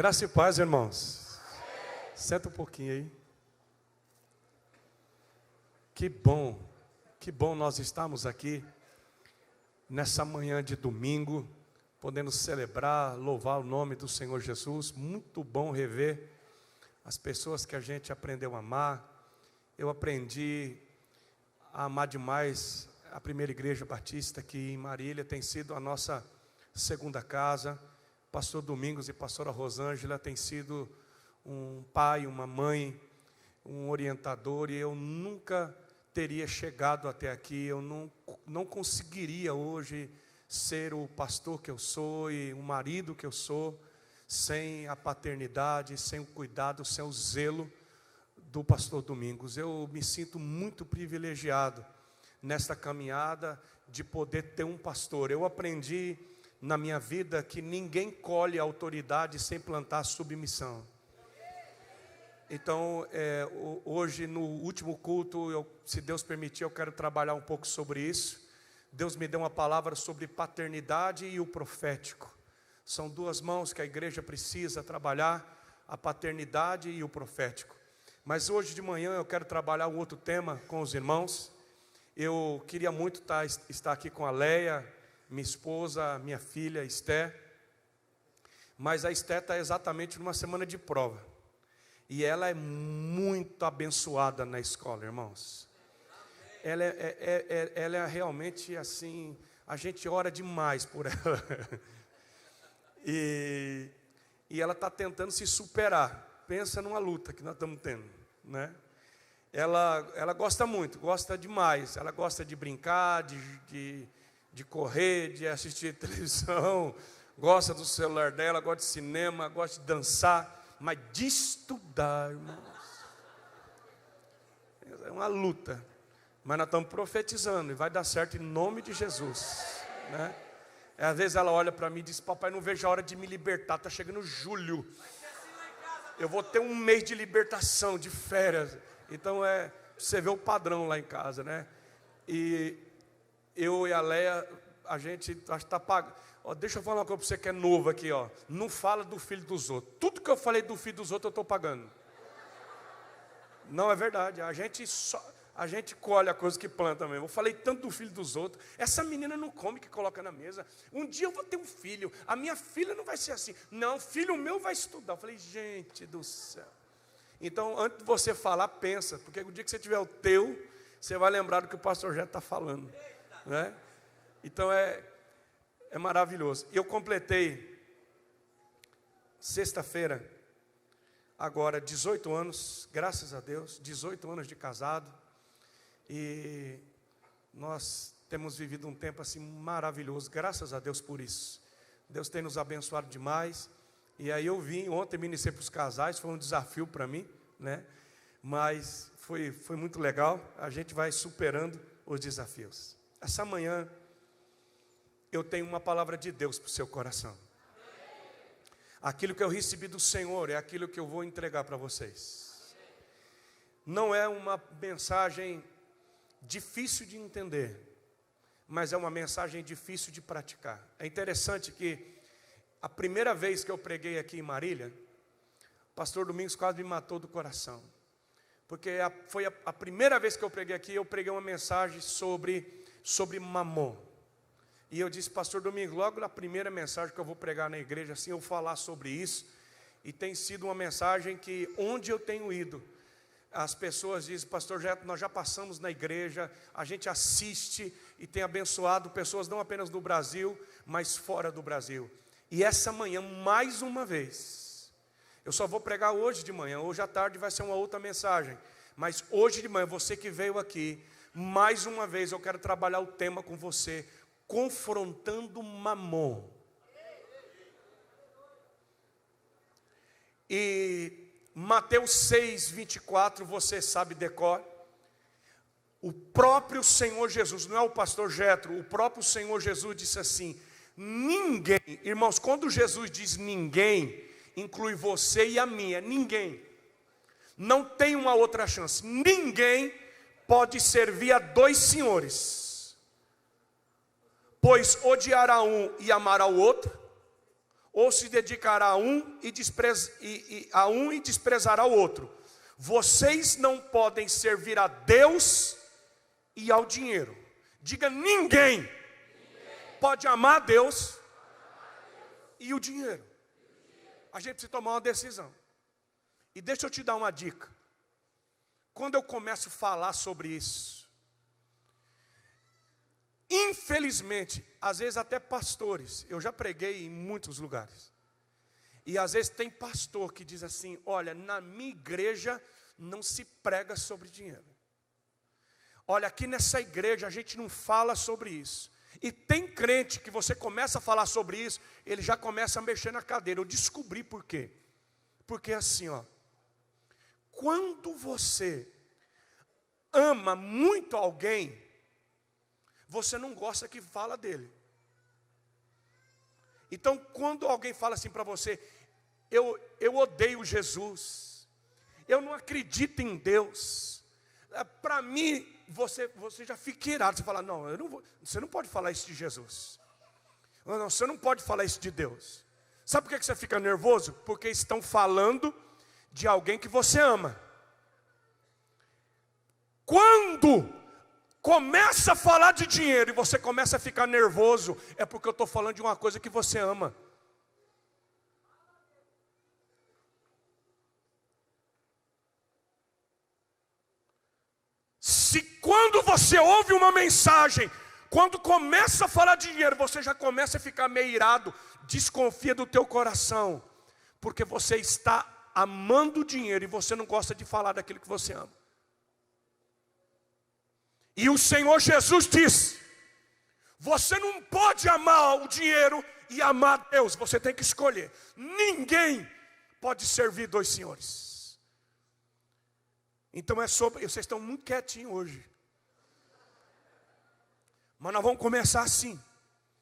Graça e paz, irmãos. Senta um pouquinho aí. Que bom nós estamos aqui nessa manhã de domingo, podendo celebrar, louvar o nome do Senhor Jesus. Muito bom rever as pessoas que a gente aprendeu a amar. Eu aprendi a amar demais a primeira igreja batista aqui em Marília, tem sido a nossa segunda casa. Pastor Domingos e pastora Rosângela tem sido um pai, uma mãe, um orientador, e eu nunca teria chegado até aqui, eu não conseguiria hoje ser o pastor que eu sou e o marido que eu sou, sem a paternidade, sem o cuidado, sem o zelo do pastor Domingos. Eu me sinto muito privilegiado nesta caminhada de poder ter um pastor. Eu aprendi na minha vida que ninguém colhe autoridade sem plantar submissão. Então, hoje no último culto, se Deus permitir, eu quero trabalhar um pouco sobre isso. Deus me deu uma palavra sobre paternidade e o profético. São duas mãos que a igreja precisa trabalhar, a paternidade e o profético. Mas hoje de manhã eu quero trabalhar um outro tema com os irmãos. Eu queria muito estar aqui com a Leia, minha esposa, minha filha Esté, mas a Esté está exatamente numa semana de prova, e ela é muito abençoada na escola, irmãos. Ela é realmente assim, a gente ora demais por ela, e ela está tentando se superar. Pensa numa luta que nós estamos tendo, né? Ela gosta muito, gosta demais, ela gosta de brincar, de correr, de assistir televisão, gosta do celular dela, gosta de cinema, gosta de dançar, mas de estudar, irmãos, é uma luta. Mas nós estamos profetizando e vai dar certo em nome de Jesus, né? Às vezes ela olha para mim e diz: papai, não vejo a hora de me libertar, está chegando julho, eu vou ter um mês de libertação, de férias. Então você vê o padrão lá em casa, né? E eu e a Leia, a gente está pagando. Deixa eu falar uma coisa para você que é novo aqui, ó. Não fala do filho dos outros. Tudo que eu falei do filho dos outros eu estou pagando. Não é verdade. A gente colhe a coisa que planta mesmo. Eu falei tanto do filho dos outros. Essa menina não come que coloca na mesa. Um dia eu vou ter um filho. A minha filha não vai ser assim. Não, filho meu vai estudar. Eu falei, gente do céu. Então, antes de você falar, pensa. Porque o dia que você tiver o teu, você vai lembrar do que o pastor Jeto está falando, né? Então é maravilhoso. Eu completei sexta-feira agora 18 anos, graças a Deus, 18 anos de casado, e nós temos vivido um tempo assim maravilhoso, graças a Deus por isso. Deus tem nos abençoado demais. E aí eu vim ontem, ministrei para os casais, foi um desafio para mim, né? Mas foi muito legal. A gente vai superando os desafios. Essa manhã eu tenho uma palavra de Deus para o seu coração. Aquilo que eu recebi do Senhor é aquilo que eu vou entregar para vocês. Não é uma mensagem difícil de entender, mas é uma mensagem difícil de praticar. É interessante que a primeira vez que eu preguei aqui em Marília, o pastor Domingos quase me matou do coração. Porque foi a primeira vez que eu preguei aqui, eu preguei uma mensagem sobre mamon. E eu disse, pastor Domingos, logo na primeira mensagem que eu vou pregar na igreja, assim, eu falar sobre isso. E tem sido uma mensagem que, onde eu tenho ido, as pessoas dizem, pastor Jeto, nós já passamos na igreja, a gente assiste e tem abençoado pessoas não apenas do Brasil, mas fora do Brasil. E essa manhã, mais uma vez, eu só vou pregar hoje de manhã, hoje à tarde vai ser uma outra mensagem, mas hoje de manhã, você que veio aqui, mais uma vez eu quero trabalhar o tema com você, confrontando mamon. E Mateus 6, 24, você sabe decor. O próprio Senhor Jesus, não é o pastor Jetro, o próprio Senhor Jesus disse assim: ninguém, irmãos, quando Jesus diz ninguém, inclui você e a minha, ninguém, não tem uma outra chance, ninguém pode servir a dois senhores, pois odiará um e amará o outro, ou se dedicará a um e desprezará o outro. Vocês não podem servir a Deus e ao dinheiro. Diga: ninguém pode amar a Deus e o dinheiro. A gente precisa tomar uma decisão. E deixa eu te dar uma dica. Quando eu começo a falar sobre isso, infelizmente, às vezes até pastores, eu já preguei em muitos lugares, e às vezes tem pastor que diz assim: olha, na minha igreja não se prega sobre dinheiro. Olha, aqui nessa igreja a gente não fala sobre isso. E tem crente que você começa a falar sobre isso, ele já começa a mexer na cadeira. Eu descobri por quê. Porque assim, quando você ama muito alguém, você não gosta que fala dele. Então, quando alguém fala assim para você: eu odeio Jesus, eu não acredito em Deus, para mim, você já fica irado. Você fala: não, eu não vou, você não pode falar isso de Jesus. Não, você não pode falar isso de Deus. Sabe por que você fica nervoso? Porque estão falando de alguém que você ama. Quando começa a falar de dinheiro e você começa a ficar nervoso, é porque eu estou falando de uma coisa que você ama. Se quando você ouve uma mensagem, quando começa a falar de dinheiro, você já começa a ficar meio irado, desconfia do teu coração, porque você está amando o dinheiro e você não gosta de falar daquilo que você ama. E o Senhor Jesus diz: você não pode amar o dinheiro e amar Deus, você tem que escolher. Ninguém pode servir dois senhores. Então é sobre, vocês estão muito quietinhos hoje, mas nós vamos começar assim.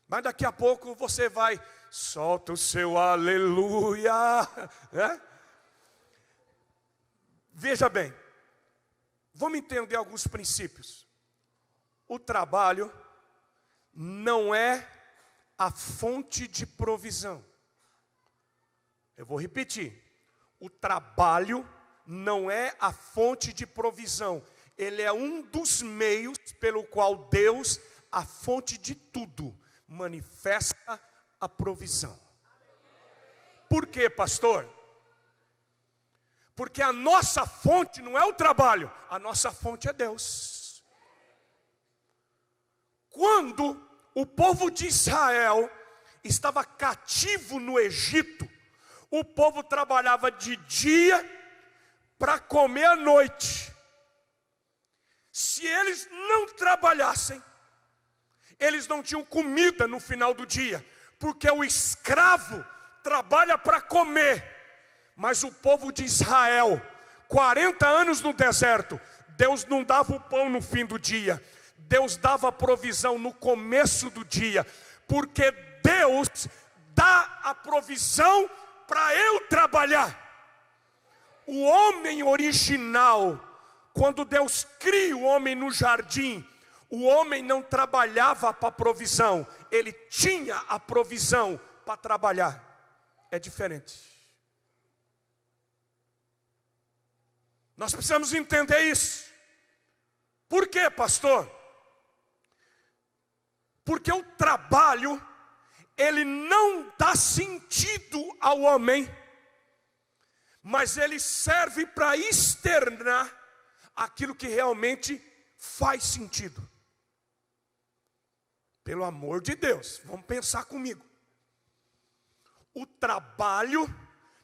Mas daqui a pouco você vai, solta o seu aleluia, né? Veja bem, vamos entender alguns princípios. O trabalho não é a fonte de provisão. Eu vou repetir. O trabalho não é a fonte de provisão. Ele é um dos meios pelo qual Deus, a fonte de tudo, manifesta a provisão. Por quê, pastor? Porque a nossa fonte não é o trabalho, a nossa fonte é Deus. Quando o povo de Israel estava cativo no Egito, o povo trabalhava de dia para comer à noite. Se eles não trabalhassem, eles não tinham comida no final do dia, porque o escravo trabalha para comer. Mas o povo de Israel, 40 anos no deserto, Deus não dava o pão no fim do dia, Deus dava a provisão no começo do dia, porque Deus dá a provisão para eu trabalhar. O homem original, quando Deus cria o homem no jardim, o homem não trabalhava para a provisão, ele tinha a provisão para trabalhar. É diferente. Nós precisamos entender isso. Por quê, pastor? Porque o trabalho, ele não dá sentido ao homem, mas ele serve para externar aquilo que realmente faz sentido. Pelo amor de Deus, vamos pensar comigo. O trabalho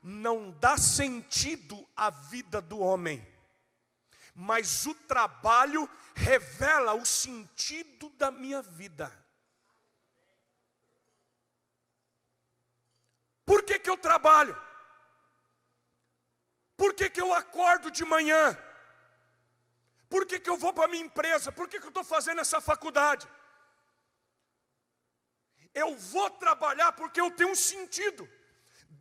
não dá sentido à vida do homem, mas o trabalho revela o sentido da minha vida. Por que que eu trabalho? Por que que eu acordo de manhã? Por que que eu vou para a minha empresa? Por que que eu estou fazendo essa faculdade? Eu vou trabalhar porque eu tenho um sentido.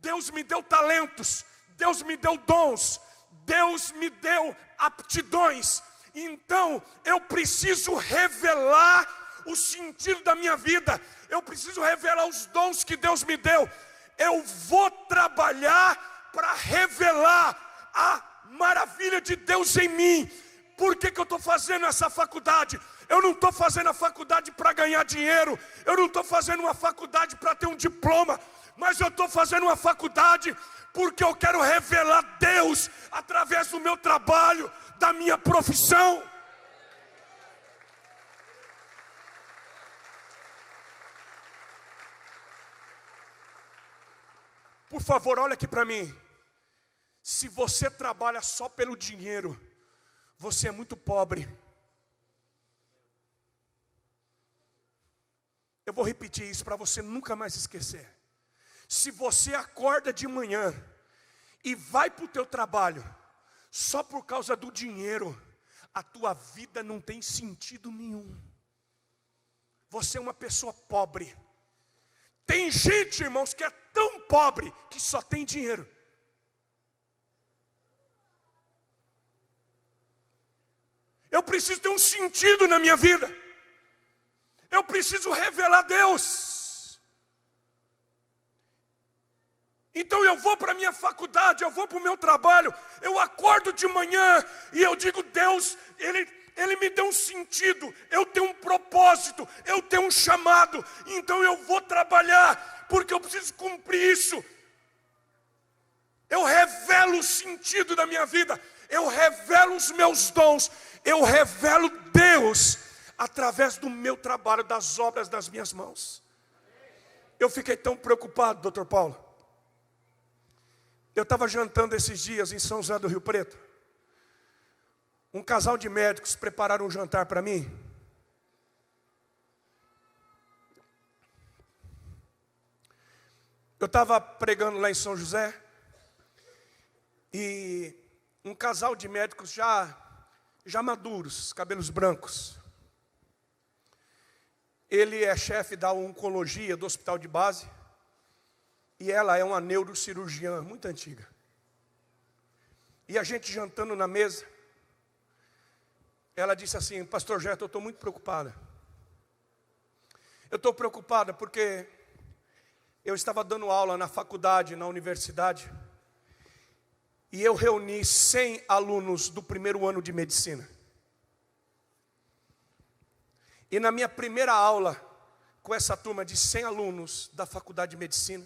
Deus me deu talentos, Deus me deu dons, Deus me deu aptidões. Então eu preciso revelar o sentido da minha vida. Eu preciso revelar os dons que Deus me deu. eu vou trabalhar para revelar a maravilha de Deus em mim. Por que eu estou fazendo essa faculdade? Eu não estou fazendo a faculdade para ganhar dinheiro. Eu não estou fazendo uma faculdade para ter um diploma. Mas eu estou fazendo uma faculdade porque eu quero revelar Deus através do meu trabalho, da minha profissão. Por favor, olha aqui para mim. Se você trabalha só pelo dinheiro, você é muito pobre. Eu vou repetir isso para você nunca mais esquecer. Se você acorda de manhã e vai para o teu trabalho só por causa do dinheiro, a tua vida não tem sentido nenhum. Você é uma pessoa pobre. Tem gente, irmãos, que é tão pobre que só tem dinheiro. Eu preciso ter um sentido na minha vida. Eu preciso revelar Deus. Então eu vou para a minha faculdade, eu vou para o meu trabalho, eu acordo de manhã e eu digo, Deus, Ele me deu um sentido, eu tenho um propósito, eu tenho um chamado, então eu vou trabalhar, porque eu preciso cumprir isso. Eu revelo o sentido da minha vida, eu revelo os meus dons, eu revelo Deus através do meu trabalho, das obras das minhas mãos. Eu fiquei tão preocupado, doutor Paulo. Eu estava jantando esses dias em São José do Rio Preto. Um casal de médicos prepararam um jantar para mim. Eu estava pregando lá em São José. E um casal de médicos já maduros, cabelos brancos. Ele é chefe da oncologia do hospital de base. E ela é uma neurocirurgiã muito antiga. E a gente jantando na mesa, ela disse assim, pastor Gerto, eu estou muito preocupada. Eu estou preocupada porque eu estava dando aula na faculdade, na universidade, e eu reuni 100 alunos do primeiro ano de medicina. E na minha primeira aula, com essa turma de 100 alunos da faculdade de medicina,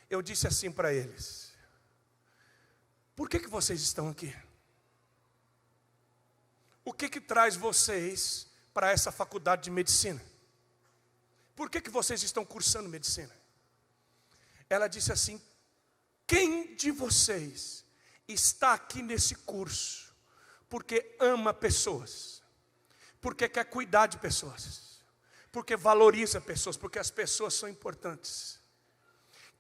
eu disse assim para eles, por que vocês estão aqui? O que traz vocês para essa faculdade de medicina? Por que vocês estão cursando medicina? Ela disse assim, quem de vocês está aqui nesse curso porque ama pessoas, porque quer cuidar de pessoas, porque valoriza pessoas, porque as pessoas são importantes?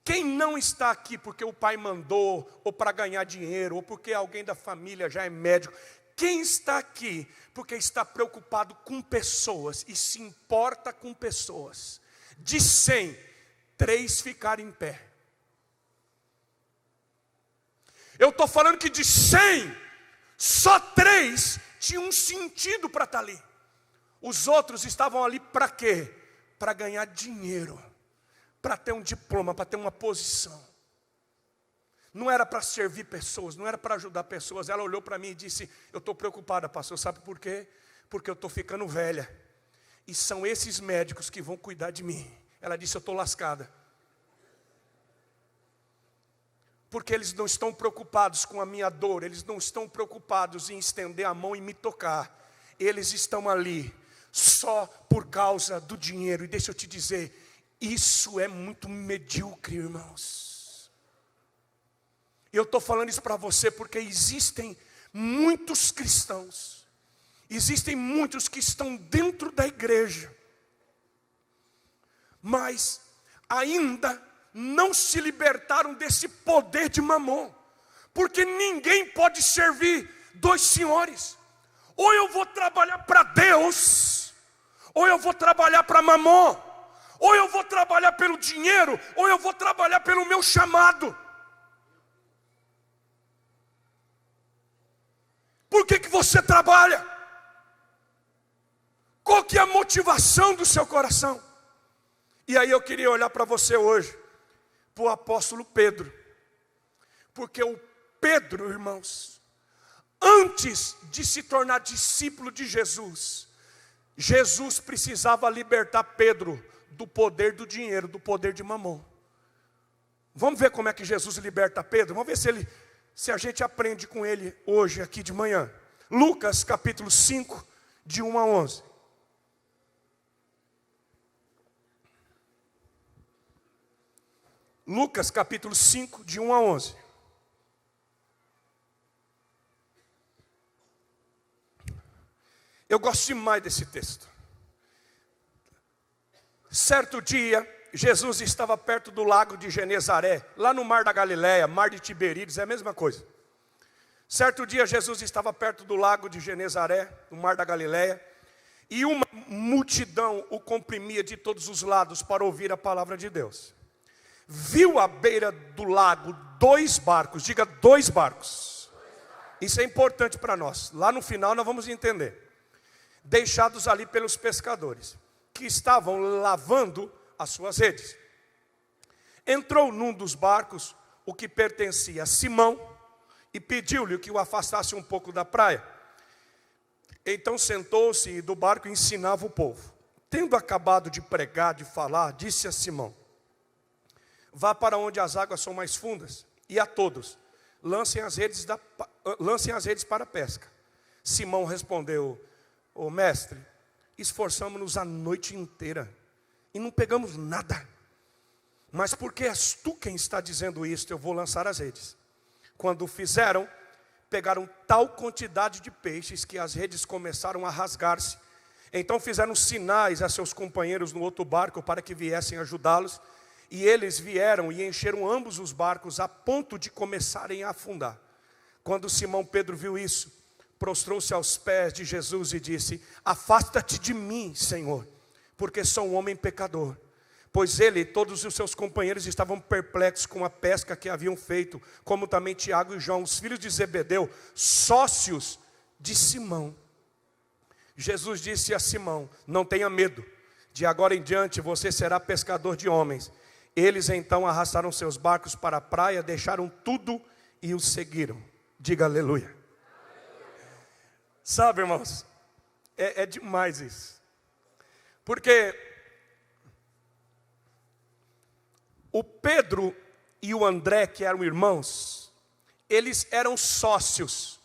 Quem não está aqui porque o pai mandou, ou para ganhar dinheiro, ou porque alguém da família já é médico? Quem está aqui porque está preocupado com pessoas e se importa com pessoas? De 100, 3 ficaram em pé. Eu estou falando que de 100, só 3 tinham um sentido para estar ali. Os outros estavam ali para quê? Para ganhar dinheiro, para ter um diploma, para ter uma posição. Não era para servir pessoas, não era para ajudar pessoas. Ela olhou para mim e disse, eu estou preocupada, pastor, sabe por quê? Porque eu estou ficando velha, e são esses médicos que vão cuidar de mim. Ela disse, eu estou lascada. Porque eles não estão preocupados com a minha dor, eles não estão preocupados em estender a mão e me tocar. Eles estão ali só por causa do dinheiro. E deixa eu te dizer, isso é muito medíocre, irmãos. Eu estou falando isso para você porque existem muitos cristãos, existem muitos que estão dentro da igreja, mas ainda não se libertaram desse poder de Mamon, porque ninguém pode servir 2 senhores. Ou eu vou trabalhar para Deus, ou eu vou trabalhar para Mamon. Ou eu vou trabalhar pelo dinheiro, ou eu vou trabalhar pelo meu chamado. Por que você trabalha? Qual que é a motivação do seu coração? E aí eu queria olhar para você hoje, para o apóstolo Pedro. Porque o Pedro, irmãos, antes de se tornar discípulo de Jesus, Jesus precisava libertar Pedro do poder do dinheiro, do poder de Mamon. Vamos ver como é que Jesus liberta Pedro? Vamos ver se a gente aprende com ele hoje, aqui de manhã. Lucas capítulo 5, de 1 a 11. Lucas capítulo 5, de 1 a 11. Eu gosto demais desse texto. Certo dia, Jesus estava perto do lago de Genezaré, lá no mar da Galileia, mar de Tiberíades, é a mesma coisa. Certo dia, Jesus estava perto do lago de Genezaré, no mar da Galileia, e uma multidão o comprimia de todos os lados para ouvir a palavra de Deus. Viu à beira do lago 2 barcos, diga 2 barcos. Isso é importante para nós, lá no final nós vamos entender. Deixados ali pelos pescadores, que estavam lavando as suas redes. Entrou num dos barcos, o que pertencia a Simão, e pediu-lhe que o afastasse um pouco da praia. Então sentou-se e do barco ensinava o povo. Tendo acabado de pregar, de falar, disse a Simão: vá para onde as águas são mais fundas, e a todos, lancem as redes para a pesca. Simão respondeu: ô mestre, esforçamos-nos a noite inteira e não pegamos nada. Mas porque és tu quem está dizendo isto, eu vou lançar as redes. Quando o fizeram, pegaram tal quantidade de peixes que as redes começaram a rasgar-se. Então fizeram sinais a seus companheiros no outro barco para que viessem ajudá-los. E eles vieram e encheram ambos os barcos a ponto de começarem a afundar. Quando Simão Pedro viu isso, prostrou-se aos pés de Jesus e disse: afasta-te de mim, Senhor, porque sou um homem pecador. Pois ele e todos os seus companheiros estavam perplexos com a pesca que haviam feito, como também Tiago e João, os filhos de Zebedeu, sócios de Simão. Jesus disse a Simão: não tenha medo, de agora em diante você será pescador de homens. Eles então arrastaram seus barcos para a praia, deixaram tudo e o seguiram. Diga aleluia. Sabe, irmãos, é demais isso. Porque o Pedro e o André, que eram irmãos, eles eram sócios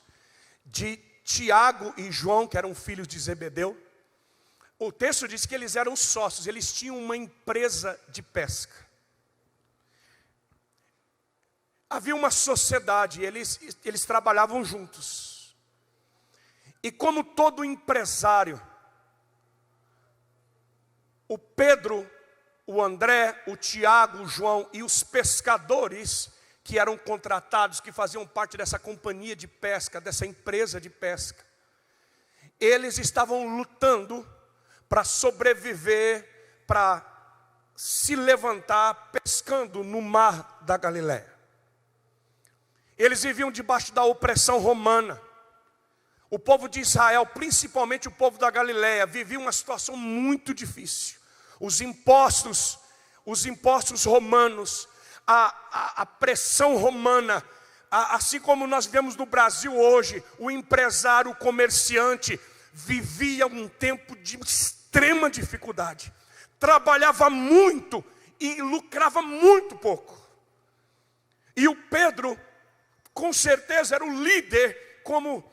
de Tiago e João, que eram filhos de Zebedeu. O texto diz que eles eram sócios, eles tinham uma empresa de pesca. Havia uma sociedade, eles trabalhavam juntos. E como todo empresário, o Pedro, o André, o Tiago, o João e os pescadores que eram contratados, que faziam parte dessa companhia de pesca, dessa empresa de pesca, eles estavam lutando para sobreviver, para se levantar pescando no mar da Galileia. Eles viviam debaixo da opressão romana. O povo de Israel, principalmente o povo da Galileia, vivia uma situação muito difícil. Os impostos romanos, a pressão romana, assim como nós vemos no Brasil hoje, o empresário, o comerciante, vivia um tempo de extrema dificuldade. Trabalhava muito e lucrava muito pouco. E o Pedro, com certeza, era o líder, como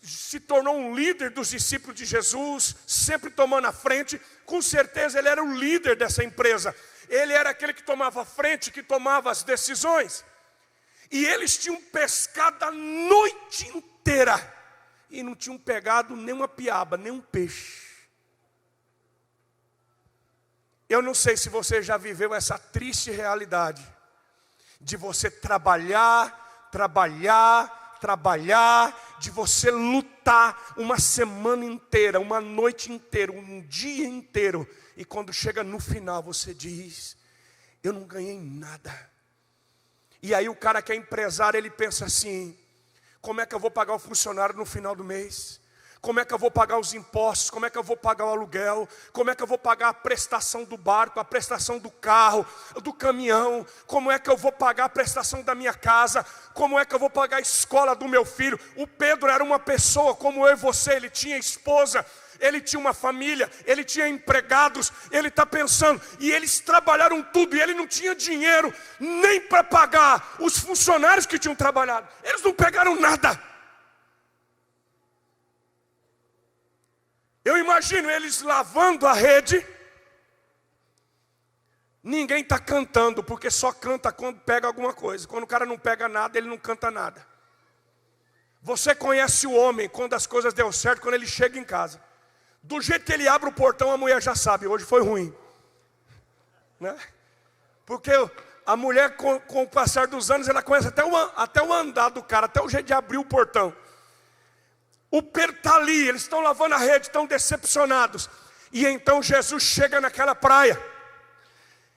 se tornou um líder dos discípulos de Jesus, sempre tomando a frente. Com certeza ele era o líder dessa empresa. Ele era aquele que tomava a frente, que tomava as decisões. E eles tinham pescado a noite inteira e não tinham pegado nem uma piaba, nem um peixe. Eu não sei se você já viveu essa triste realidade de você trabalhar, de você lutar uma semana inteira, uma noite inteira, um dia inteiro, e quando chega no final você diz: eu não ganhei nada. E aí o cara que é empresário, ele pensa assim: como é que eu vou pagar o funcionário no final do mês? Como é que eu vou pagar os impostos? Como é que eu vou pagar o aluguel? Como é que eu vou pagar a prestação do barco, a prestação do carro, do caminhão? Como é que eu vou pagar a prestação da minha casa? Como é que eu vou pagar a escola do meu filho? O Pedro era uma pessoa como eu e você, ele tinha esposa, ele tinha uma família, ele tinha empregados, ele está pensando, e eles trabalharam tudo, e ele não tinha dinheiro nem para pagar os funcionários que tinham trabalhado, eles não pegaram nada. Eu imagino eles lavando a rede, ninguém está cantando, porque só canta quando pega alguma coisa. Quando o cara não pega nada, ele não canta nada. Você conhece o homem, quando as coisas deu certo, quando ele chega em casa. Do jeito que ele abre o portão, a mulher já sabe, hoje foi ruim. Né? Porque a mulher, com o passar dos anos, ela conhece até o andar do cara, até o jeito de abrir o portão. O Pedro está ali, eles estão lavando a rede, estão decepcionados. E então Jesus chega naquela praia.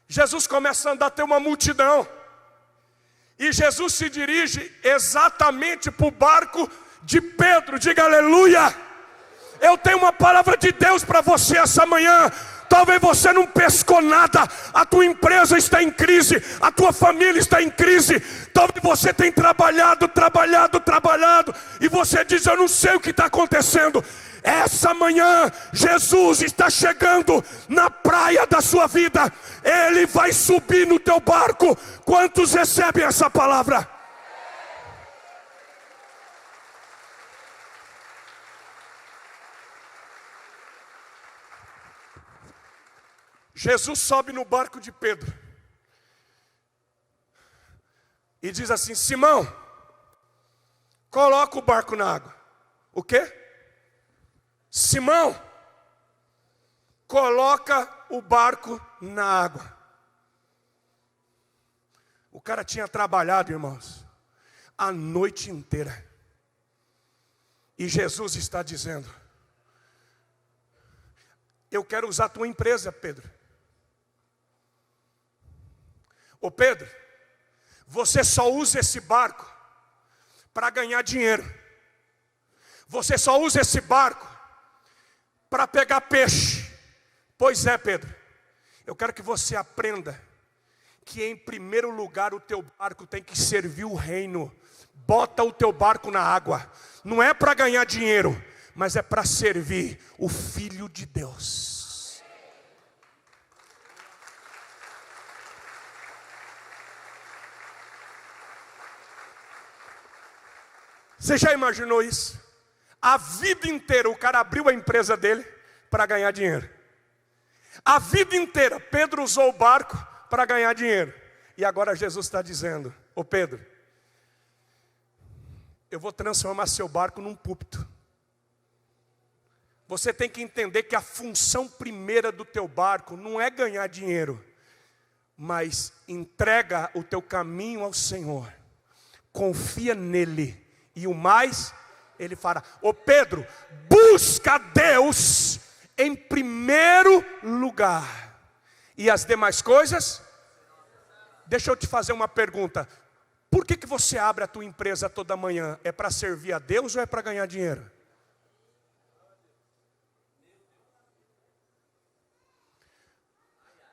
Jesus começa a andar, tem uma multidão. E Jesus se dirige exatamente para o barco de Pedro. Diga aleluia. Eu tenho uma palavra de Deus para você essa manhã. Talvez você não pescou nada, a tua empresa está em crise, a tua família está em crise. Talvez você tenha trabalhado, e você diz, eu não sei o que está acontecendo. Essa manhã, Jesus está chegando na praia da sua vida. Ele vai subir no teu barco. Quantos recebem essa palavra? Jesus sobe no barco de Pedro e diz assim, Simão, coloca o barco na água. O quê? Simão, coloca o barco na água. O cara tinha trabalhado, irmãos, a noite inteira. E Jesus está dizendo, eu quero usar a tua empresa, Pedro. Ô Pedro, você só usa esse barco para ganhar dinheiro. Você só usa esse barco para pegar peixe. Pois é, Pedro, eu quero que você aprenda que em primeiro lugar o teu barco tem que servir o reino. Bota o teu barco na água. Não é para ganhar dinheiro, mas é para servir o Filho de Deus. Você já imaginou isso? A vida inteira o cara abriu a empresa dele para ganhar dinheiro. A vida inteira Pedro usou o barco para ganhar dinheiro. E agora Jesus está dizendo, ô Pedro, eu vou transformar seu barco num púlpito. Você tem que entender que a função primeira do teu barco não é ganhar dinheiro, mas entrega o teu caminho ao Senhor. Confia nele. E o mais, ele fará. Ô Pedro, busca Deus em primeiro lugar. E as demais coisas? Deixa eu te fazer uma pergunta. Por que você abre a tua empresa toda manhã? É para servir a Deus ou é para ganhar dinheiro?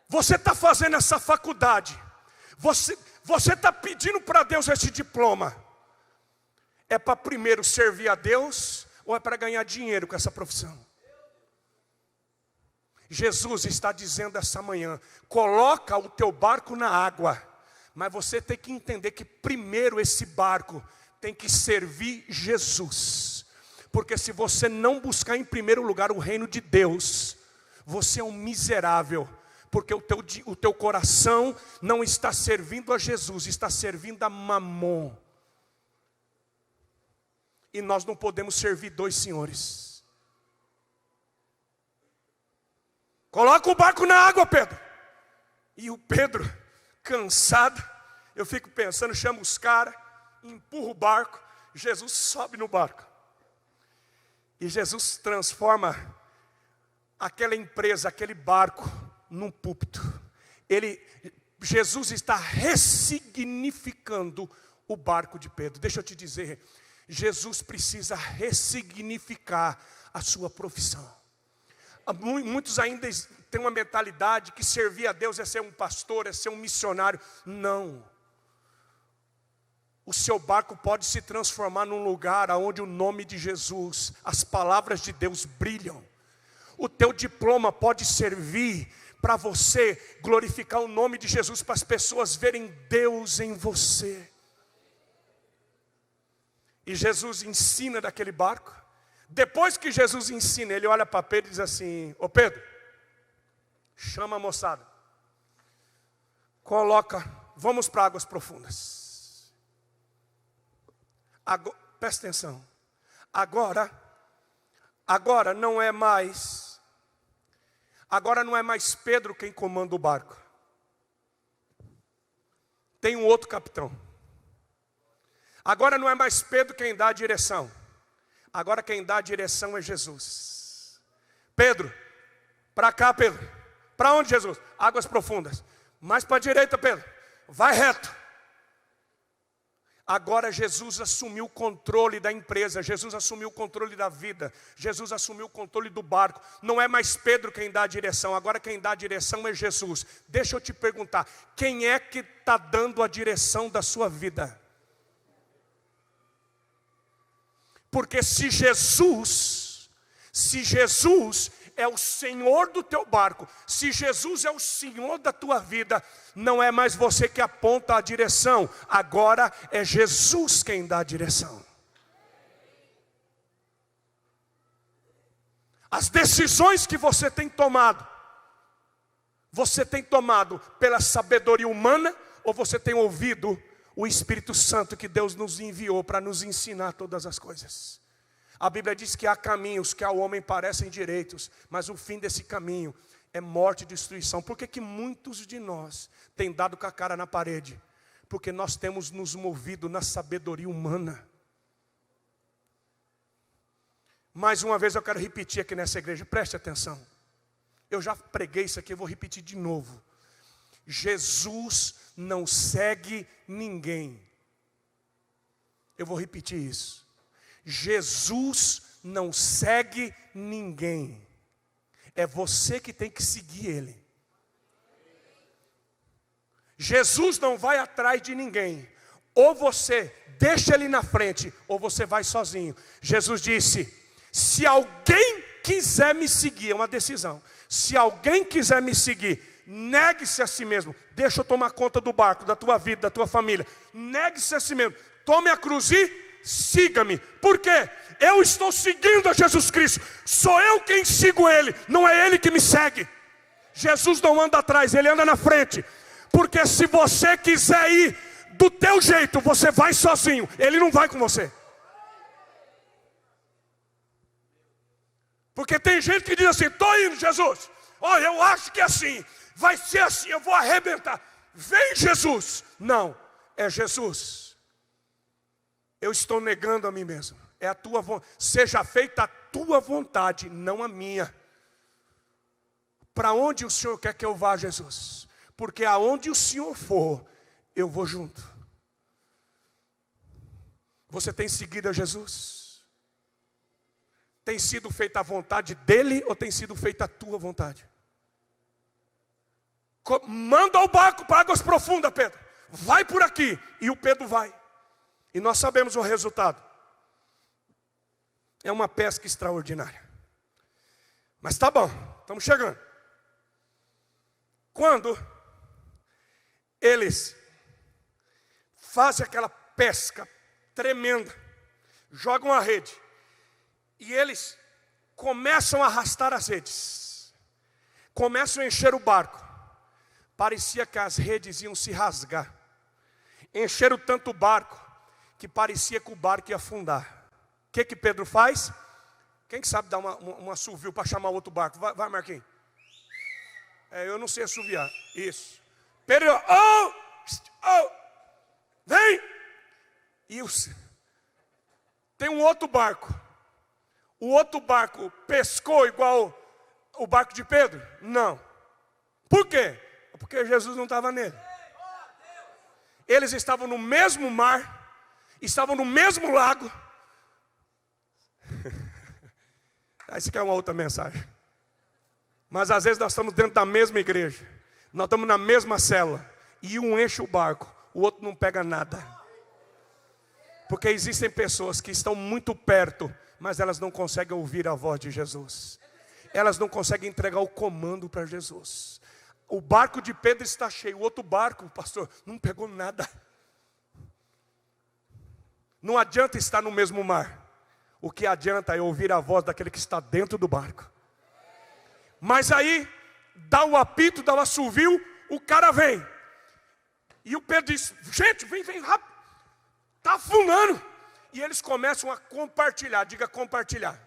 Você está fazendo essa faculdade. Você está pedindo para Deus esse diploma. É para primeiro servir a Deus ou é para ganhar dinheiro com essa profissão? Jesus está dizendo essa manhã, coloca o teu barco na água, mas você tem que entender que primeiro esse barco tem que servir Jesus. Porque se você não buscar em primeiro lugar o reino de Deus, você é um miserável. Porque o teu coração não está servindo a Jesus, está servindo a Mamon. E nós não podemos servir dois senhores. Coloca o barco na água, Pedro. E o Pedro, cansado, eu fico pensando, chama os caras, empurra o barco, Jesus sobe no barco. E Jesus transforma aquela empresa, aquele barco, num púlpito. Jesus está ressignificando o barco de Pedro. Deixa eu te dizer, Jesus precisa ressignificar a sua profissão. Muitos ainda têm uma mentalidade que servir a Deus é ser um pastor, é ser um missionário. Não. O seu barco pode se transformar num lugar onde o nome de Jesus, as palavras de Deus brilham. O teu diploma pode servir para você glorificar o nome de Jesus, para as pessoas verem Deus em você. E Jesus ensina daquele barco. Depois que Jesus ensina, ele olha para Pedro e diz assim: ô Pedro, chama a moçada, vamos para águas profundas. Presta atenção, agora não é mais Pedro quem comanda o barco. Tem um outro capitão. Agora não é mais Pedro quem dá a direção. Agora quem dá a direção é Jesus. Pedro, para cá, Pedro. Para onde, Jesus? Águas profundas. Mais para a direita, Pedro. Vai reto. Agora Jesus assumiu o controle da empresa. Jesus assumiu o controle da vida. Jesus assumiu o controle do barco. Não é mais Pedro quem dá a direção. Agora quem dá a direção é Jesus. Deixa eu te perguntar, quem é que está dando a direção da sua vida? Porque se Jesus é o Senhor do teu barco, se Jesus é o Senhor da tua vida, não é mais você que aponta a direção, agora é Jesus quem dá a direção. As decisões que você tem tomado pela sabedoria humana, ou você tem ouvido o Espírito Santo que Deus nos enviou para nos ensinar todas as coisas? A Bíblia diz que há caminhos que ao homem parecem direitos, mas o fim desse caminho é morte e destruição. Por que muitos de nós têm dado com a cara na parede? Porque nós temos nos movido na sabedoria humana. Mais uma vez eu quero repetir aqui nessa igreja, preste atenção. Eu já preguei isso aqui, eu vou repetir de novo. Jesus não segue ninguém. Eu vou repetir isso. Jesus não segue ninguém. É você que tem que seguir Ele. Jesus não vai atrás de ninguém. Ou você deixa Ele na frente, ou você vai sozinho. Jesus disse: se alguém quiser me seguir, é uma decisão. Se alguém quiser me seguir, negue-se a si mesmo. Deixa eu tomar conta do barco, da tua vida, da tua família. Negue-se a si mesmo. Tome a cruz e siga-me. Por quê? Eu estou seguindo a Jesus Cristo. Sou eu quem sigo Ele, não é Ele que me segue. Jesus não anda atrás, Ele anda na frente. Porque se você quiser ir do teu jeito, você vai sozinho. Ele não vai com você. Porque tem gente que diz assim: estou indo, Jesus. Olha, eu acho que é assim. Vai ser assim, eu vou arrebentar. Vem, Jesus. Não, é Jesus. Eu estou negando a mim mesmo. É a tua vontade. Seja feita a tua vontade, não a minha. Para onde o Senhor quer que eu vá, Jesus? Porque aonde o Senhor for, eu vou junto. Você tem seguido a Jesus? Tem sido feita a vontade dEle ou tem sido feita a tua vontade? Manda o barco para águas profundas, Pedro. Vai por aqui. E o Pedro vai. E nós sabemos o resultado. É uma pesca extraordinária. Mas tá bom, estamos chegando. Quando eles fazem aquela pesca tremenda, jogam a rede, e eles começam a arrastar as redes, começam a encher o barco, parecia que as redes iam se rasgar. Encheram tanto o barco que parecia que o barco ia afundar. O que Pedro faz? Quem que sabe dar um assovio para chamar outro barco? Vai, Marquinhos. Eu não sei assoviar. Isso. Pedro, vem. Isso. Tem um outro barco. O outro barco pescou igual o barco de Pedro? Não. Por quê? Porque Jesus não estava nele. Eles estavam no mesmo mar, estavam no mesmo lago. Isso aqui é uma outra mensagem. Mas às vezes nós estamos dentro da mesma igreja, nós estamos na mesma célula, e um enche o barco, o outro não pega nada. Porque existem pessoas que estão muito perto, mas elas não conseguem ouvir a voz de Jesus. Elas não conseguem entregar o comando para Jesus. O barco de Pedro está cheio, o outro barco, pastor, não pegou nada. Não adianta estar no mesmo mar. O que adianta é ouvir a voz daquele que está dentro do barco. Mas aí, dá o apito, dá o assovio, o cara vem. E o Pedro diz, gente, vem rápido. Está afundando. E eles começam a compartilhar, diga compartilhar.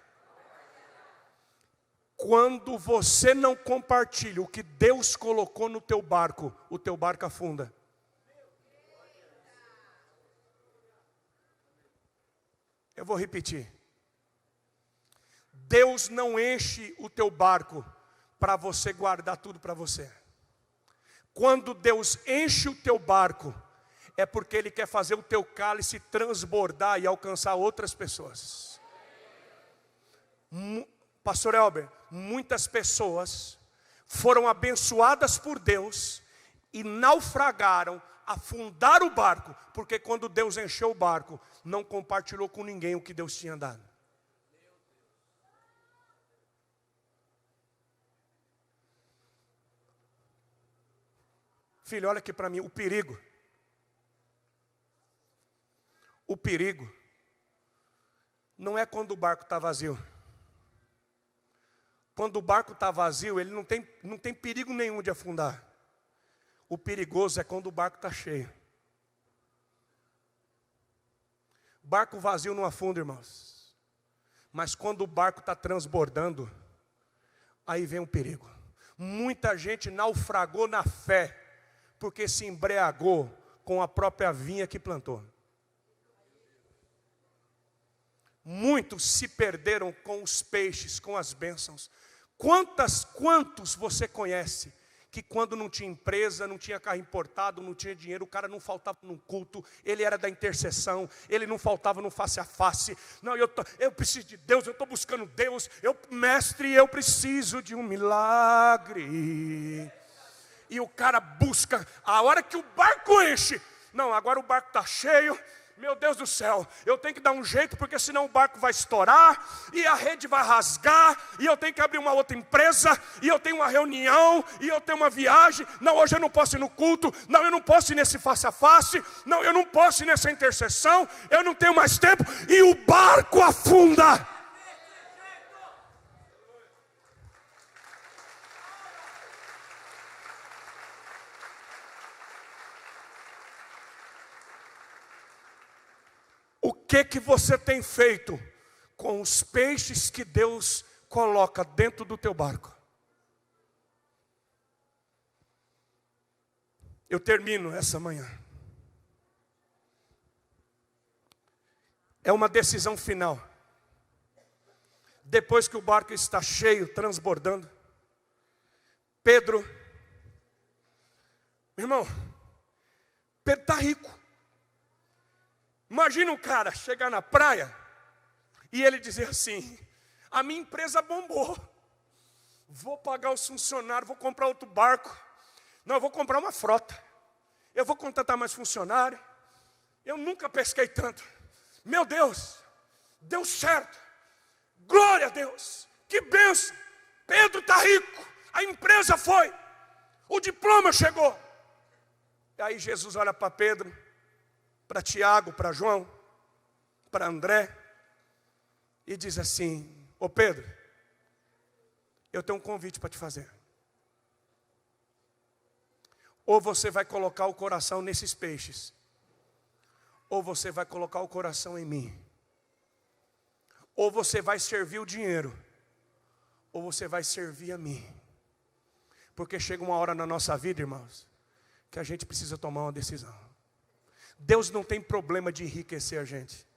Quando você não compartilha o que Deus colocou no teu barco, o teu barco afunda. Eu vou repetir. Deus não enche o teu barco para você guardar tudo para você. Quando Deus enche o teu barco, é porque Ele quer fazer o teu cálice transbordar e alcançar outras pessoas. Pastor Elber, muitas pessoas foram abençoadas por Deus e naufragaram, afundaram o barco, porque quando Deus encheu o barco, não compartilhou com ninguém o que Deus tinha dado. Filho, olha aqui para mim, o perigo não é quando o barco está vazio. Quando o barco está vazio, ele não tem perigo nenhum de afundar. O perigoso é quando o barco está cheio. Barco vazio não afunda, irmãos. Mas quando o barco está transbordando, aí vem um perigo. Muita gente naufragou na fé, porque se embriagou com a própria vinha que plantou. Muitos se perderam com os peixes, com as bênçãos. Quantos você conhece que quando não tinha empresa, não tinha carro importado, não tinha dinheiro, o cara não faltava num culto, ele era da intercessão, ele não faltava no face a face. Não, eu preciso de Deus, eu estou buscando Deus, mestre, eu preciso de um milagre. E o cara busca, a hora que o barco enche, não, agora o barco está cheio, meu Deus do céu, eu tenho que dar um jeito, porque senão o barco vai estourar, e a rede vai rasgar, e eu tenho que abrir uma outra empresa, e eu tenho uma reunião, e eu tenho uma viagem, não, hoje eu não posso ir no culto, não, eu não posso ir nesse face a face, não, eu não posso ir nessa intercessão, eu não tenho mais tempo, e o barco afunda. O que você tem feito com os peixes que Deus coloca dentro do teu barco? Eu termino essa manhã. É uma decisão final. Depois que o barco está cheio, transbordando, Pedro, irmão, Pedro está rico. Imagina um cara chegar na praia e ele dizer assim, a minha empresa bombou, vou pagar os funcionários, vou comprar outro barco, não, eu vou comprar uma frota, eu vou contratar mais funcionário, eu nunca pesquei tanto, meu Deus, deu certo, glória a Deus, que bênção, Pedro está rico, a empresa foi, o diploma chegou. E aí Jesus olha para Pedro, para Tiago, para João, para André, e diz assim, ô Pedro, eu tenho um convite para te fazer. Ou você vai colocar o coração nesses peixes, ou você vai colocar o coração em mim. Ou você vai servir o dinheiro, ou você vai servir a mim. Porque chega uma hora na nossa vida, irmãos, que a gente precisa tomar uma decisão. Deus não tem problema de enriquecer a gente.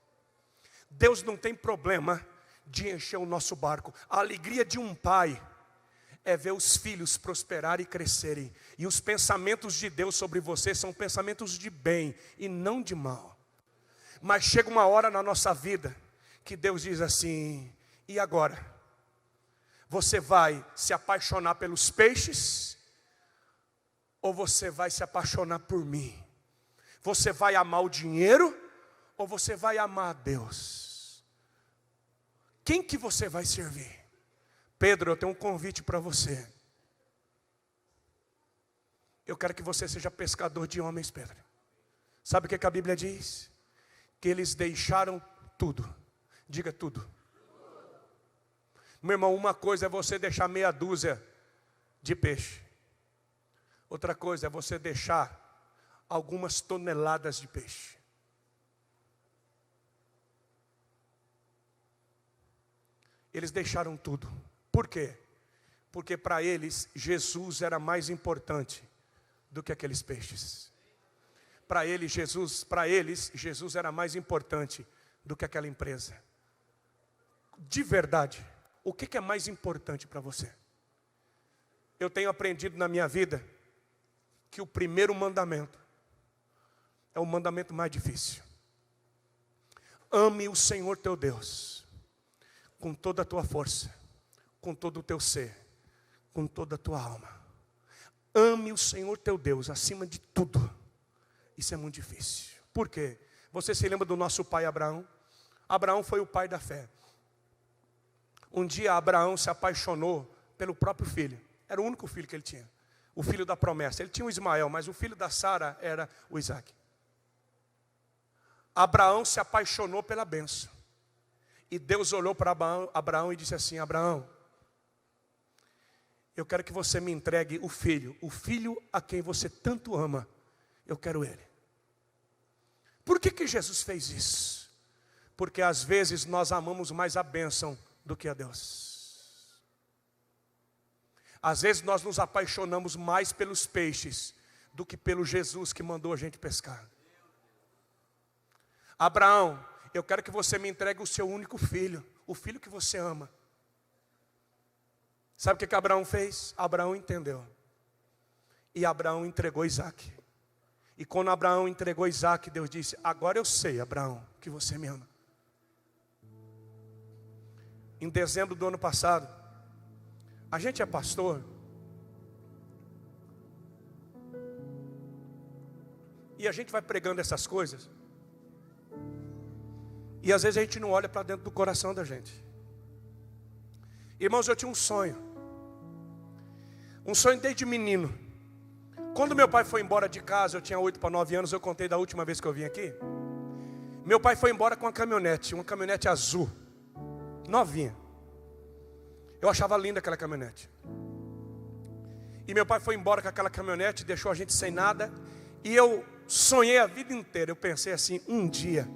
Deus não tem problema de encher o nosso barco. A alegria de um pai é ver os filhos prosperarem e crescerem. E os pensamentos de Deus sobre você são pensamentos de bem e não de mal. Mas chega uma hora na nossa vida que Deus diz assim, e agora? Você vai se apaixonar pelos peixes, ou você vai se apaixonar por mim? Você vai amar o dinheiro, ou você vai amar a Deus? Quem que você vai servir? Pedro, eu tenho um convite para você. Eu quero que você seja pescador de homens, Pedro. Sabe o que a Bíblia diz? Que eles deixaram tudo. Diga tudo. Meu irmão, uma coisa é você deixar meia dúzia de peixe. Outra coisa é você deixar algumas toneladas de peixe. Eles deixaram tudo. Por quê? Porque para eles, Jesus era mais importante do que aqueles peixes. Para eles, Jesus era mais importante do que aquela empresa. De verdade, o que é mais importante para você? Eu tenho aprendido na minha vida que o primeiro mandamento é o mandamento mais difícil. Ame o Senhor teu Deus com toda a tua força, com todo o teu ser, com toda a tua alma. Ame o Senhor teu Deus acima de tudo. Isso é muito difícil. Por quê? Você se lembra do nosso pai Abraão? Abraão foi o pai da fé. Um dia Abraão se apaixonou pelo próprio filho. Era o único filho que ele tinha. O filho da promessa. Ele tinha o Ismael, mas o filho da Sara era o Isaac. Abraão se apaixonou pela bênção. E Deus olhou para Abraão e disse assim: Abraão, eu quero que você me entregue o filho a quem você tanto ama. Eu quero ele. Por que Jesus fez isso? Porque às vezes nós amamos mais a bênção do que a Deus. Às vezes nós nos apaixonamos mais pelos peixes do que pelo Jesus que mandou a gente pescar. Abraão, eu quero que você me entregue o seu único filho, o filho que você ama. Sabe o que Abraão fez? Abraão entendeu. E Abraão entregou Isaac. E quando Abraão entregou Isaac, Deus disse: agora eu sei, Abraão, que você me ama. Em dezembro do ano passado, a gente é pastor. E a gente vai pregando essas coisas. E às vezes a gente não olha para dentro do coração da gente. Irmãos, eu tinha um sonho. Um sonho desde menino. Quando meu pai foi embora de casa, eu tinha 8 para 9 anos, eu contei da última vez que eu vim aqui. Meu pai foi embora com uma caminhonete azul, novinha. Eu achava linda aquela caminhonete. E meu pai foi embora com aquela caminhonete, deixou a gente sem nada. E eu sonhei a vida inteira, eu pensei assim: um dia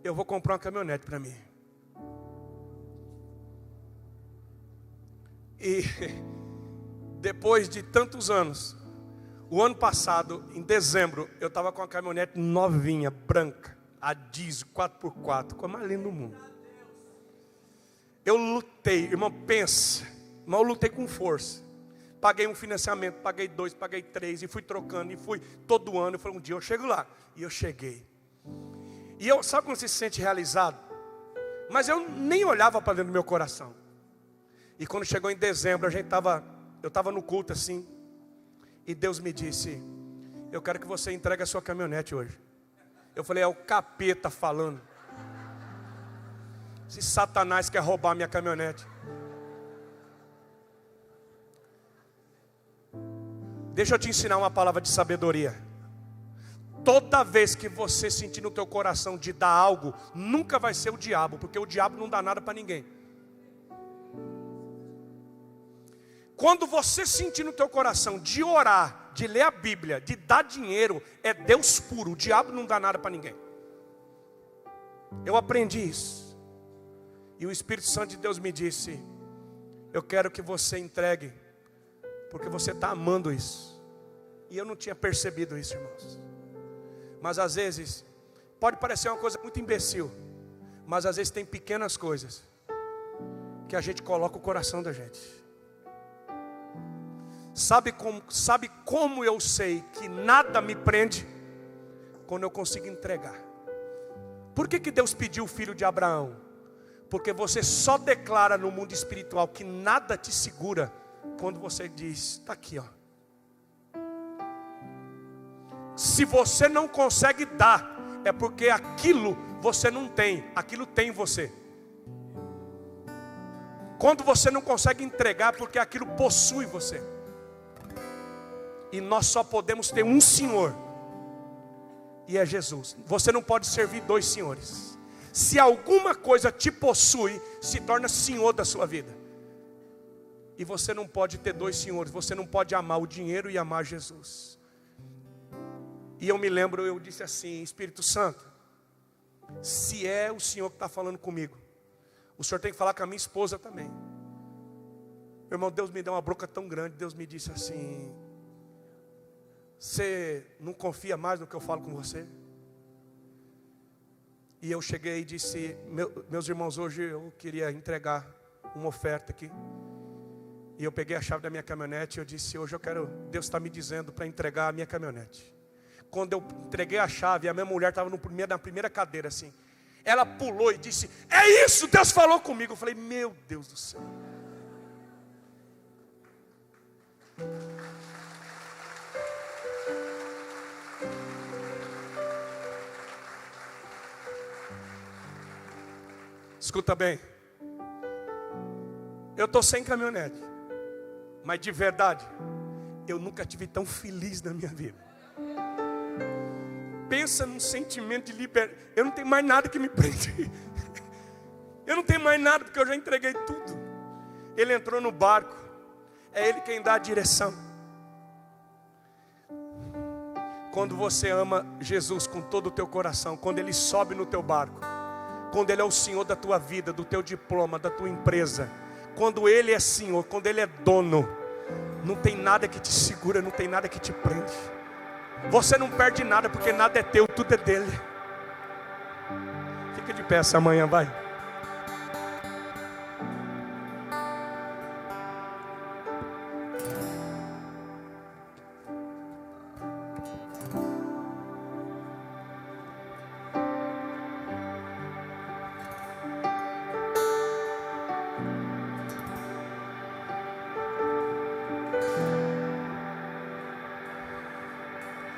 eu vou comprar uma caminhonete para mim. E depois de tantos anos, o ano passado, em dezembro, eu estava com uma caminhonete novinha, branca, a diesel, 4x4, coisa mais linda do mundo. Eu lutei, irmão, pensa, mas eu lutei com força. Paguei um financiamento, paguei 2, paguei 3, e fui trocando, e fui todo ano. Eu falei: um dia eu chego lá. E eu cheguei. E eu, sabe quando você se sente realizado? Mas eu nem olhava para dentro do meu coração. E quando chegou em dezembro, eu estava no culto assim. E Deus me disse: eu quero que você entregue a sua caminhonete hoje. Eu falei: é o capeta falando. Se Satanás quer roubar minha caminhonete. Deixa eu te ensinar uma palavra de sabedoria. Toda vez que você sentir no teu coração de dar algo, nunca vai ser o diabo, porque o diabo não dá nada para ninguém. Quando você sentir no teu coração de orar, de ler a Bíblia, de dar dinheiro, é Deus puro. O diabo não dá nada para ninguém. Eu aprendi isso. E o Espírito Santo de Deus me disse: eu quero que você entregue, porque você está amando isso. E eu não tinha percebido isso, irmãos. Mas às vezes, pode parecer uma coisa muito imbecil, mas às vezes tem pequenas coisas que a gente coloca o coração da gente. Sabe como eu sei que nada me prende? Quando eu consigo entregar. Por que Deus pediu o filho de Abraão? Porque você só declara no mundo espiritual que nada te segura quando você diz, está aqui, ó. Se você não consegue dar, é porque aquilo você não tem, aquilo tem em você. Quando você não consegue entregar, porque aquilo possui você. E nós só podemos ter um Senhor, e é Jesus. Você não pode servir dois senhores. Se alguma coisa te possui, se torna senhor da sua vida. E você não pode ter dois senhores. Você não pode amar o dinheiro e amar Jesus. E eu me lembro, eu disse assim, Espírito Santo, se é o Senhor que está falando comigo, o Senhor tem que falar com a minha esposa também. Meu irmão, Deus me deu uma bronca tão grande. Deus me disse assim, você não confia mais no que eu falo com você? E eu cheguei e disse, meus irmãos, hoje eu queria entregar uma oferta aqui. E eu peguei a chave da minha caminhonete e eu disse, hoje eu quero, Deus está me dizendo para entregar a minha caminhonete. Quando eu entreguei a chave, a minha mulher estava na primeira cadeira assim. Ela pulou e disse, é isso, Deus falou comigo. Eu falei, meu Deus do céu. Escuta bem, eu estou sem caminhonete, mas de verdade, eu nunca tive tão feliz na minha vida. Pensa num sentimento de liberdade. Eu não tenho mais nada que me prende. Eu não tenho mais nada, porque eu já entreguei tudo. Ele entrou no barco, é Ele quem dá a direção. Quando você ama Jesus com todo o teu coração, quando Ele sobe no teu barco, quando Ele é o Senhor da tua vida, do teu diploma, da tua empresa, quando Ele é Senhor, quando Ele é dono, não tem nada que te segura, não tem nada que te prende. Você não perde nada, porque nada é teu, tudo é dele. Fica de pé essa manhã, vai.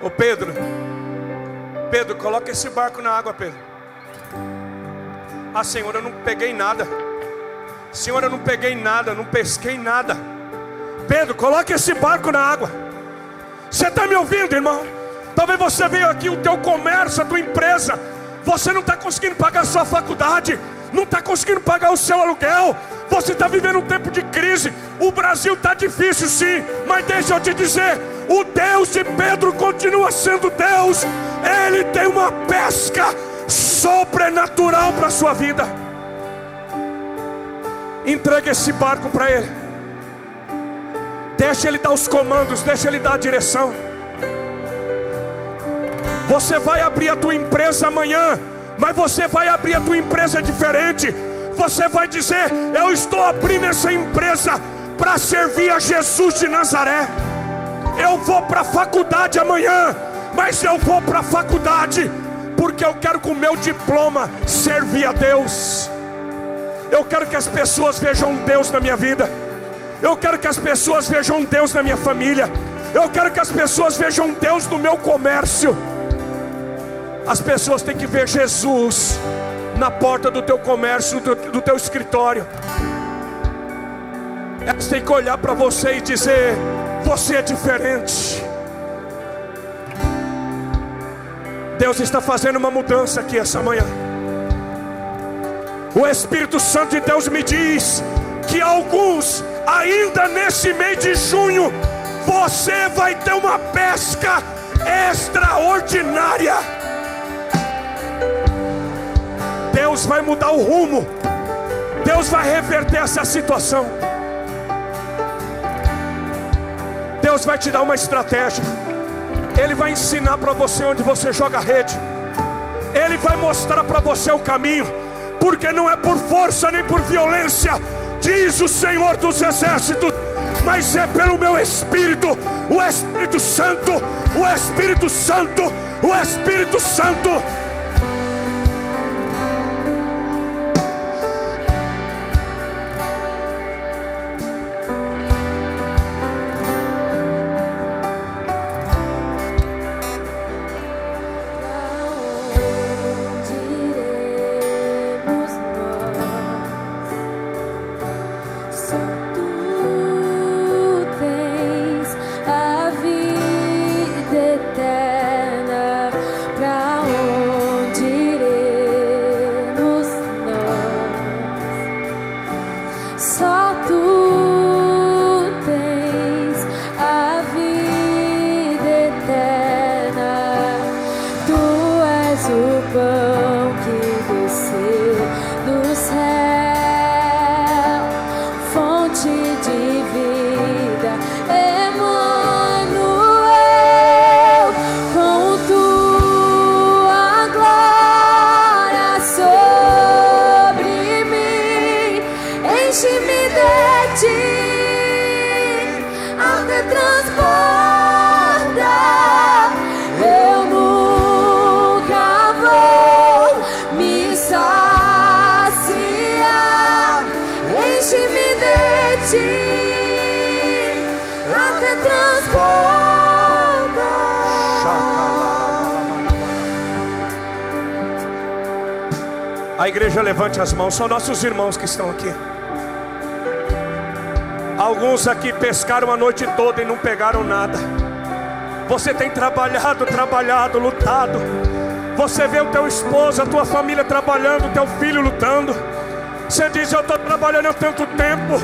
Ô Pedro, coloca esse barco na água, Pedro. Ah, Senhor, eu não peguei nada. Senhor, eu não peguei nada, não pesquei nada. Pedro, coloca esse barco na água. Você está me ouvindo, irmão? Talvez você veio aqui, o teu comércio, a tua empresa, você não está conseguindo pagar a sua faculdade, não está conseguindo pagar o seu aluguel. Você está vivendo um tempo de crise. O Brasil está difícil sim, mas deixa eu te dizer, o Deus de Pedro continua sendo Deus. Ele tem uma pesca sobrenatural para a sua vida. Entregue esse barco para Ele. Deixa Ele dar os comandos, deixa Ele dar a direção. Você vai abrir a tua empresa amanhã, mas você vai abrir a tua empresa diferente. Você vai dizer, eu estou abrindo essa empresa para servir a Jesus de Nazaré. Eu vou para a faculdade amanhã, mas eu vou para a faculdade porque eu quero com o meu diploma servir a Deus. Eu quero que as pessoas vejam Deus na minha vida. Eu quero que as pessoas vejam Deus na minha família. Eu quero que as pessoas vejam Deus no meu comércio. As pessoas têm que ver Jesus na porta do teu comércio, do teu escritório. Elas têm que olhar para você e dizer, você é diferente. Deus está fazendo uma mudança aqui essa manhã. O Espírito Santo de Deus me diz que alguns, ainda nesse mês de junho, você vai ter uma pesca extraordinária. Deus vai mudar o rumo. Deus vai reverter essa situação. Deus vai te dar uma estratégia. Ele vai ensinar para você onde você joga a rede. Ele vai mostrar para você o caminho. Porque não é por força nem por violência, diz o Senhor dos Exércitos, mas é pelo meu Espírito. O Espírito Santo, o Espírito Santo, o Espírito Santo. sentir até transbordar. A igreja levante as mãos, são nossos irmãos que estão aqui. Alguns aqui pescaram a noite toda e não pegaram nada. Você tem trabalhado, lutado. Você vê o teu esposo, a tua família trabalhando, o teu filho lutando. Você diz: eu estou trabalhando há tanto tempo.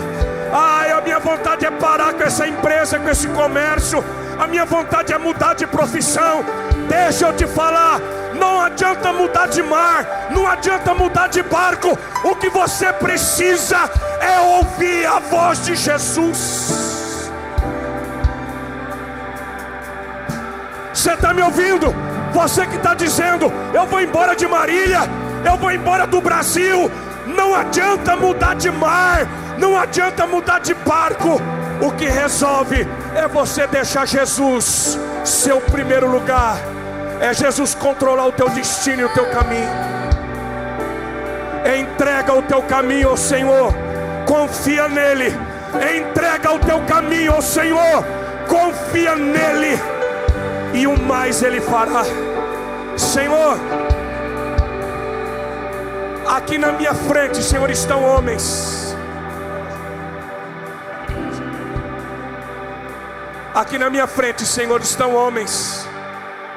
Ai, a minha vontade é parar com essa empresa, com esse comércio. A minha vontade é mudar de profissão. Deixa eu te falar, não adianta mudar de mar, não adianta mudar de barco. O que você precisa é ouvir a voz de Jesus. Você está me ouvindo? Você que está dizendo: eu vou embora de Marília, eu vou embora do Brasil. Não adianta mudar de mar, não adianta mudar de barco. O que resolve é você deixar Jesus seu primeiro lugar. É Jesus controlar o teu destino e o teu caminho. Entrega o teu caminho ao Senhor, confia nele. Entrega o teu caminho ao Senhor, confia nele, e o mais ele fará. Senhor, aqui na minha frente, Senhor, estão homens. Aqui na minha frente, Senhor, estão homens,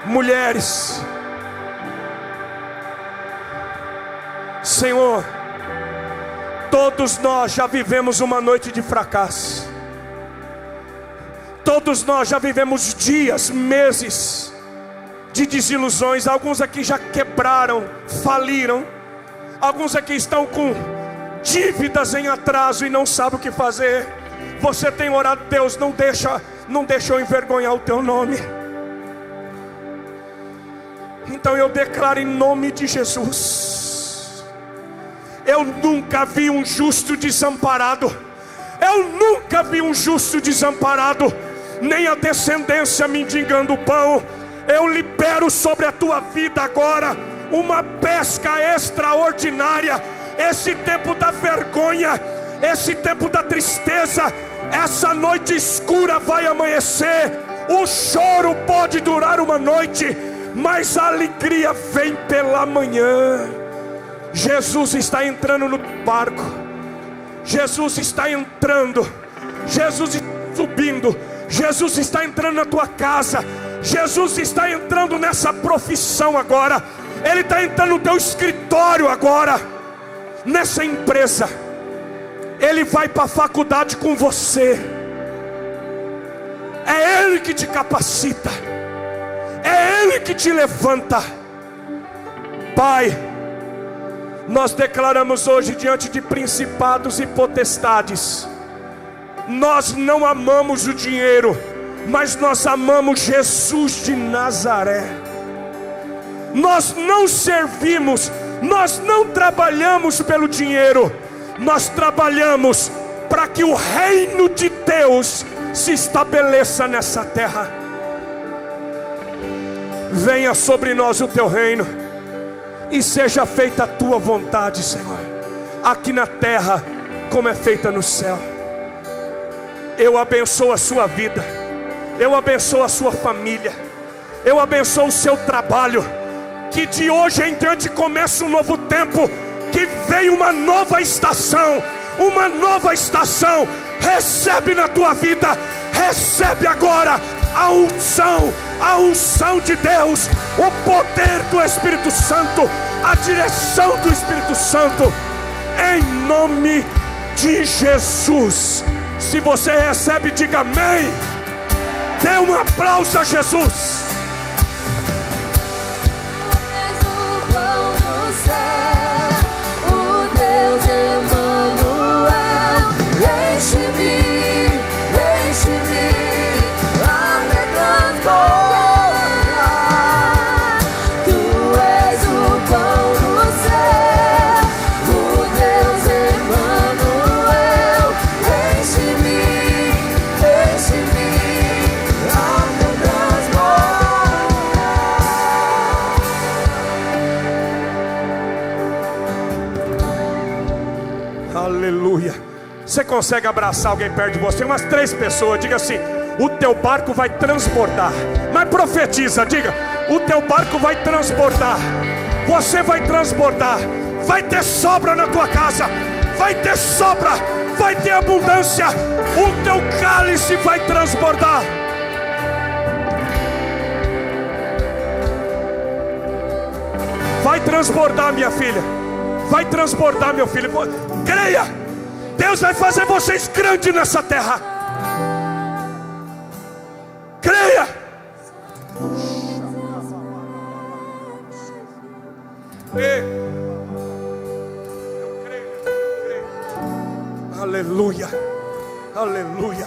mulheres. Senhor, todos nós já vivemos uma noite de fracasso. Todos nós já vivemos dias, meses de desilusões. Alguns aqui já quebraram, faliram. Alguns aqui estão com dívidas em atraso e não sabem o que fazer. Você tem orado: Deus, não deixa eu envergonhar o teu nome. Então eu declaro em nome de Jesus: eu nunca vi um justo desamparado. Eu nunca vi um justo desamparado, nem a descendência mendigando pão. Eu libero sobre a tua vida agora uma pesca extraordinária. Esse tempo da vergonha, esse tempo da tristeza, essa noite escura vai amanhecer. O choro pode durar uma noite, mas a alegria vem pela manhã. Jesus está entrando no barco. Jesus está entrando. Jesus está subindo. Jesus está entrando na tua casa. Jesus está entrando nessa profissão agora. Ele está entrando no teu escritório agora, nessa empresa. Ele vai para a faculdade com você. É Ele que te capacita, é Ele que te levanta. Pai, nós declaramos hoje diante de principados e potestades: nós não amamos o dinheiro, mas nós amamos Jesus de Nazaré. Nós não servimos, nós não trabalhamos pelo dinheiro. Nós trabalhamos para que o reino de Deus se estabeleça nessa terra. Venha sobre nós o teu reino, e seja feita a tua vontade, Senhor, aqui na terra como é feita no céu. Eu abençoo a sua vida, eu abençoo a sua família, eu abençoo o seu trabalho. Que de hoje em diante comece um novo tempo, que venha uma nova estação, uma nova estação. Recebe na tua vida, recebe agora a unção de Deus, o poder do Espírito Santo, a direção do Espírito Santo, em nome de Jesus. Se você recebe, diga amém. Dê um aplauso a Jesus. Você consegue abraçar alguém perto de você? Umas 3 pessoas, diga assim: o teu barco vai transbordar. Mas profetiza, diga: o teu barco vai transbordar. Você vai transbordar. Vai ter sobra na tua casa. Vai ter sobra. Vai ter abundância. O teu cálice vai transbordar. Vai transbordar, minha filha. Vai transbordar, meu filho. Creia. Deus vai fazer vocês grandes nessa terra. Creia. Eu creio. Aleluia. Aleluia.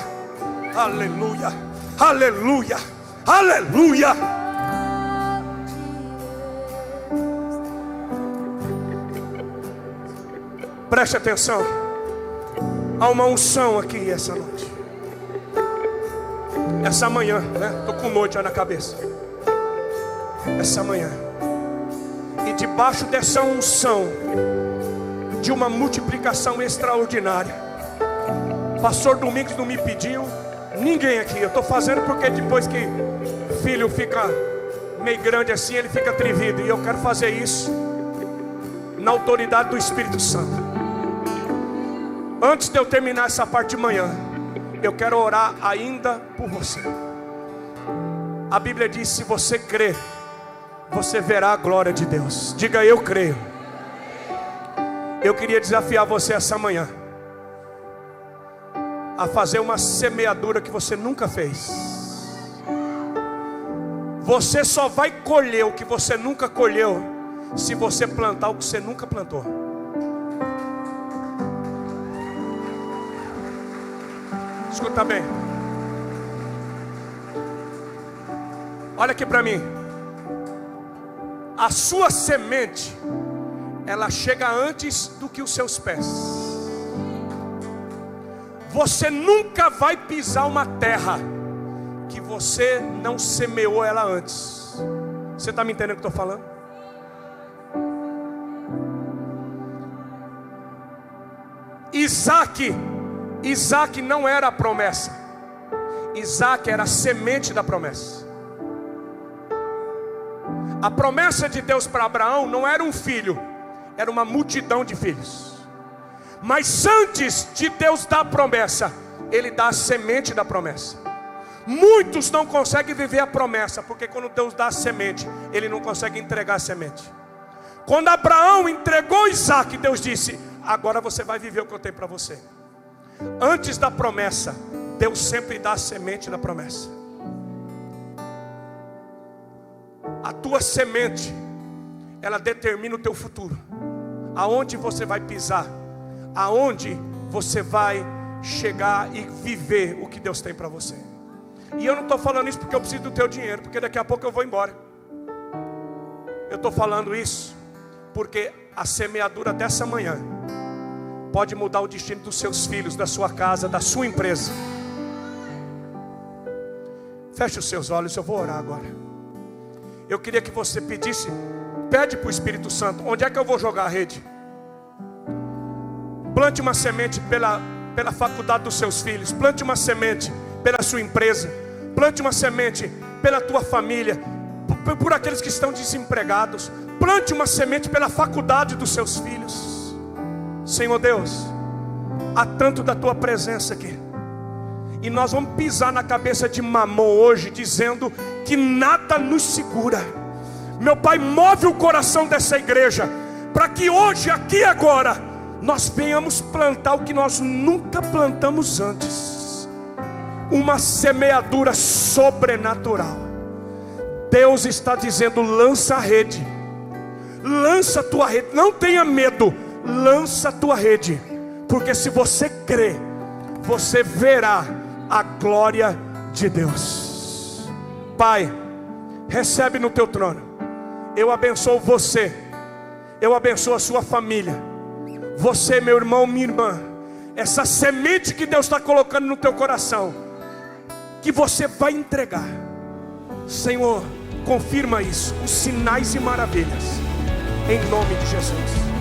Aleluia. Aleluia. Aleluia. Preste atenção. Há uma unção aqui essa noite. Essa manhã, né? Estou com noite já na cabeça. Essa manhã. E debaixo dessa unção, de uma multiplicação extraordinária. Pastor Domingos não me pediu. Ninguém aqui. Eu estou fazendo porque depois que filho fica meio grande assim, ele fica atrevido. E eu quero fazer isso na autoridade do Espírito Santo. Antes de eu terminar essa parte de manhã, eu quero orar ainda por você. A Bíblia diz: se você crer, você verá a glória de Deus. Diga: eu creio. Eu queria desafiar você essa manhã a fazer uma semeadura que você nunca fez. Você só vai colher o que você nunca colheu se você plantar o que você nunca plantou. Escuta bem. Olha aqui para mim. A sua semente, ela chega antes do que os seus pés. Você nunca vai pisar uma terra que você não semeou ela antes. Você está me entendendo o que eu estou falando? Isaac não era a promessa. Isaac era a semente da promessa. A promessa de Deus para Abraão não era um filho, era uma multidão de filhos. Mas antes de Deus dar a promessa, Ele dá a semente da promessa. Muitos não conseguem viver a promessa, porque quando Deus dá a semente, Ele não consegue entregar a semente. Quando Abraão entregou Isaac, Deus disse: agora você vai viver o que eu tenho para você. Antes da promessa, Deus sempre dá a semente da promessa. A tua semente, ela determina o teu futuro. Aonde você vai pisar, aonde você vai chegar e viver o que Deus tem para você. E eu não estou falando isso porque eu preciso do teu dinheiro, porque daqui a pouco eu vou embora. Eu estou falando isso porque a semeadura dessa manhã pode mudar o destino dos seus filhos, da sua casa, da sua empresa. Feche os seus olhos, eu vou orar agora. Eu queria que você pedisse, pede para o Espírito Santo: onde é que eu vou jogar a rede? Plante uma semente pela faculdade dos seus filhos. Plante uma semente pela sua empresa. Plante uma semente pela tua família, por aqueles que estão desempregados. Plante uma semente pela faculdade dos seus filhos. Senhor Deus, há tanto da tua presença aqui, e nós vamos pisar na cabeça de Mamon hoje, dizendo que nada nos segura. Meu Pai, move o coração dessa igreja, para que hoje, aqui e agora, nós venhamos plantar o que nós nunca plantamos antes. Uma semeadura sobrenatural. Deus está dizendo: lança a rede. Lança a tua rede, não tenha medo. Lança a tua rede, porque se você crer, você verá a glória de Deus. Pai, recebe no teu trono. Eu abençoo você, eu abençoo a sua família, você, meu irmão, minha irmã. Essa semente que Deus está colocando no teu coração, que você vai entregar, Senhor, confirma isso, os sinais e maravilhas, em nome de Jesus.